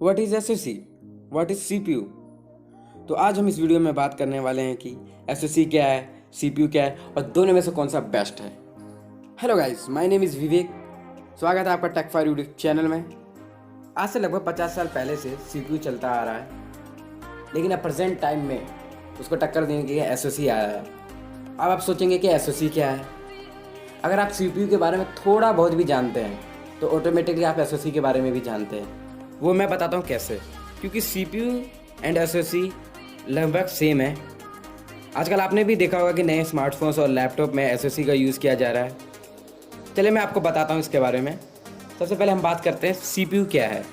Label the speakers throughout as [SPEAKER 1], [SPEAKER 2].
[SPEAKER 1] What is SOC, what is CPU. तो आज हम इस वीडियो में बात करने वाले हैं कि एसओसी क्या है, सीपीयू क्या है और दोनों में से कौन सा बेस्ट है। Hello guys, my name is Vivek. स्वागत है आपका टेक फायर यूट्यूब चैनल में। आज से लगभग 50 साल पहले से सीपीयू चलता आ रहा है, लेकिन अब प्रेजेंट टाइम में उसको टक्कर देने के लिए एसओसी आया है। अब आप सोचेंगे कि एसओसी क्या है। अगर आप सीपीयू के बारे में थोड़ा बहुत भी जानते हैं तो ऑटोमेटिकली आप एसओसी के बारे में भी जानते हैं। वो मैं बताता हूँ कैसे। क्योंकि सीपीयू एंड एसओसी लगभग सेम है। आजकल आपने भी देखा होगा कि नए स्मार्टफोन्स और लैपटॉप में एसओसी का यूज़ किया जा रहा है। चलिए मैं आपको बताता हूँ इसके बारे में। सबसे पहले हम बात करते हैं सीपीयू क्या है।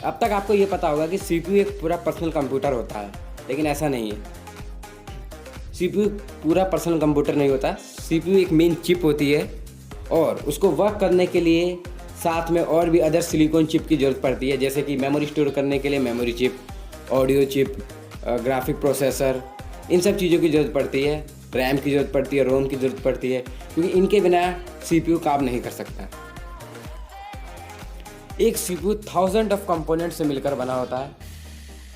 [SPEAKER 1] अब तक आपको ये पता होगा कि सीपीयू एक पूरा पर्सनल कंप्यूटर होता है, लेकिन ऐसा नहीं है। सीपीयू पूरा पर्सनल कंप्यूटर नहीं होता। सीपीयू एक मेन चिप होती है और उसको वर्क करने के लिए साथ में और भी अदर सिलिकॉन चिप की ज़रूरत पड़ती है, जैसे कि मेमोरी स्टोर करने के लिए memory chip, audio chip, graphic processor, इन सब चीज़ों की ज़रूरत पड़ती है। रैम की ज़रूरत पड़ती है, रोम की ज़रूरत पड़ती है, क्योंकि इनके बिना सीपीयू काम नहीं कर सकता। एक सीपीयू थाउजेंड ऑफ कंपोनेंट से मिलकर बना होता है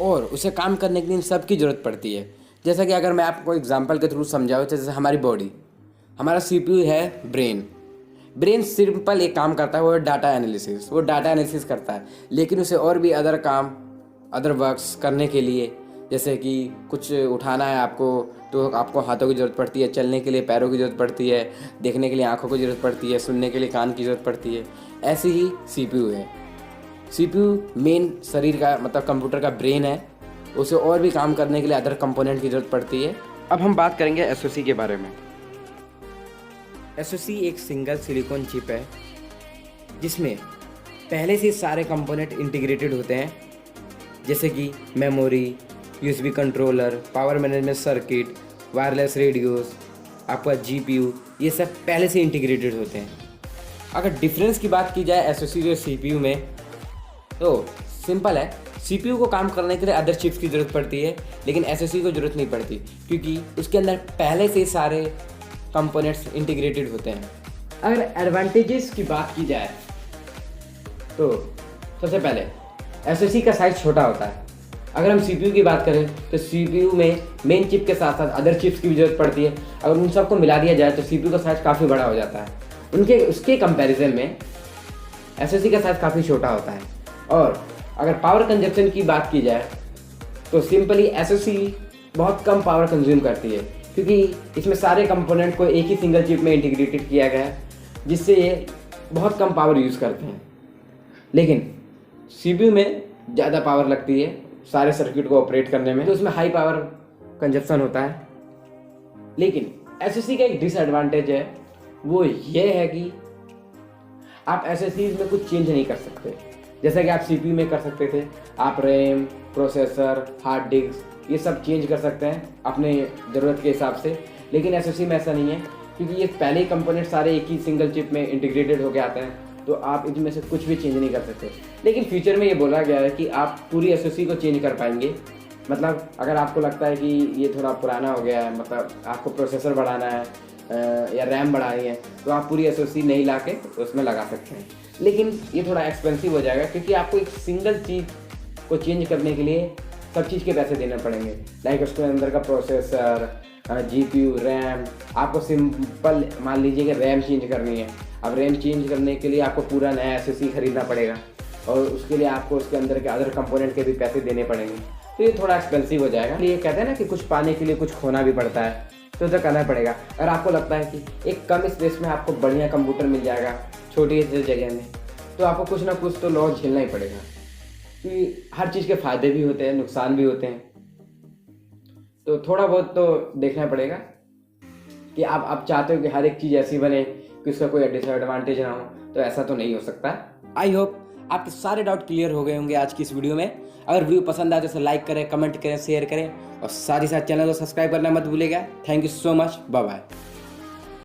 [SPEAKER 1] और उसे काम करने के लिए इन सब की ज़रूरत पड़ती है। जैसा कि अगर मैं आपको एग्जांपल के थ्रू समझाऊँ, जैसे हमारी बॉडी, हमारा सीपीयू है ब्रेन। ब्रेन सिंपल एक काम करता है, वो है डाटा एनालिसिस। वो डाटा एनालिसिस करता है, लेकिन उसे और भी अदर काम, अदर वर्क्स करने के लिए, जैसे कि कुछ उठाना है आपको, तो आपको हाथों की ज़रूरत पड़ती है, चलने के लिए पैरों की ज़रूरत पड़ती है, देखने के लिए आँखों की ज़रूरत पड़ती है, सुनने के लिए कान की ज़रूरत पड़ती है। ऐसे ही सीपीयू है। सीपीयू मेन शरीर का, मतलब कंप्यूटर का ब्रेन है। उसे और भी काम करने के लिए अदर कंपोनेंट की ज़रूरत पड़ती है। अब हम बात करेंगे एसओसी के बारे में। एसओसी एक सिंगल सिलिकॉन चिप है जिसमें पहले से सारे कंपोनेंट इंटीग्रेटेड होते हैं, जैसे कि memory, USB controller, power management circuit, wireless radios, आपका जीपीयू, ये सब पहले से इंटीग्रेटेड होते हैं। अगर डिफरेंस की बात की जाए एसओसी और सीपीयू में, तो सिंपल है। सीपीयू को काम करने के लिए अदर चिप्स की ज़रूरत पड़ती है, लेकिन एसओसी को ज़रूरत नहीं पड़ती, क्योंकि उसके अंदर पहले से सारे कंपोनेंट्स इंटीग्रेटेड होते हैं। अगर एडवांटेजेस की बात की जाए तो सबसे पहले एसओसी का साइज़ छोटा होता है। अगर हम सीपीयू की बात करें तो सीपीयू में मेन चिप के साथ साथ अदर चिप्स की भी ज़रूरत पड़ती है। अगर उन सबको मिला दिया जाए तो सीपीयू का साइज़ काफ़ी बड़ा हो जाता है। उसके कंपैरिजन में एसओसी का साइज़ काफ़ी छोटा होता है। और अगर पावर कंजप्शन की बात की जाए तो सिंपली एसओसी बहुत कम पावर कंज्यूम करती है, क्योंकि इसमें सारे कंपोनेंट को एक ही सिंगल चिप में इंटीग्रेटेड किया गया है, जिससे ये बहुत कम पावर यूज़ करते हैं। लेकिन सीपीयू में ज़्यादा पावर लगती है सारे सर्किट को ऑपरेट करने में, तो उसमें हाई पावर कंजप्शन होता है। लेकिन एसओसी का एक डिसएडवांटेज है, वो ये है कि आप एसओसी में कुछ चेंज नहीं कर सकते। जैसा कि आप सीपीयू में कर सकते थे, आप रैम, प्रोसेसर, हार्ड डिस्क, ये सब चेंज कर सकते हैं अपने ज़रूरत के हिसाब से। लेकिन एसओसी में ऐसा नहीं है, क्योंकि ये पहले ही कंपोनेंट सारे एक ही सिंगल चिप में इंटीग्रेटेड होकर आते हैं, तो आप इनमें से कुछ भी चेंज नहीं कर सकते। लेकिन फ्यूचर में ये बोला गया है कि आप पूरी एसओसी को चेंज कर पाएंगे। मतलब अगर आपको लगता है कि ये थोड़ा पुराना हो गया है, मतलब आपको प्रोसेसर बढ़ाना है या रैम बढ़ानी है, तो आप पूरी एसओसी नहीं ला के उसमें लगा सकते हैं। लेकिन ये थोड़ा एक्सपेंसिव हो जाएगा, क्योंकि आपको एक सिंगल चीज़ को चेंज करने के लिए सब चीज़ के पैसे देने पड़ेंगे। लाइक उसके अंदर का प्रोसेसर, जीपीयू, रैम। आपको सिंपल मान लीजिए कि रैम चेंज करनी है। अब रैम चेंज करने के लिए आपको पूरा नया एसओसी खरीदना पड़ेगा, और उसके लिए आपको उसके अंदर के अदर कंपोनेंट के भी पैसे देने पड़ेंगे। तो ये थोड़ा एक्सपेंसिव हो जाएगा। ये कहते हैं ना कि कुछ पाने के लिए कुछ खोना भी पड़ता है, तो उसे करना पड़ेगा। अगर आपको लगता है कि एक कम स्पेस में आपको बढ़िया कंप्यूटर मिल जाएगा छोटी सी जगह में, तो आपको कुछ ना कुछ तो लॉस झेलना ही पड़ेगा। क्योंकि हर चीज़ के फ़ायदे भी होते हैं, नुकसान भी होते हैं, तो थोड़ा बहुत तो देखना पड़ेगा कि आप चाहते हो कि हर एक चीज़ ऐसी बने कि उसका कोई डिसएडवांटेज ना हो, तो ऐसा तो नहीं हो सकता। आई होप आपके सारे डाउट क्लियर हो गए होंगे आज की इस वीडियो में। अगर वीडियो पसंद आए तो इसे लाइक करें, कमेंट करें, शेयर करें और साथ ही साथ चैनल को सब्सक्राइब करना मत भूलिएगा। Thank you so much, bye bye.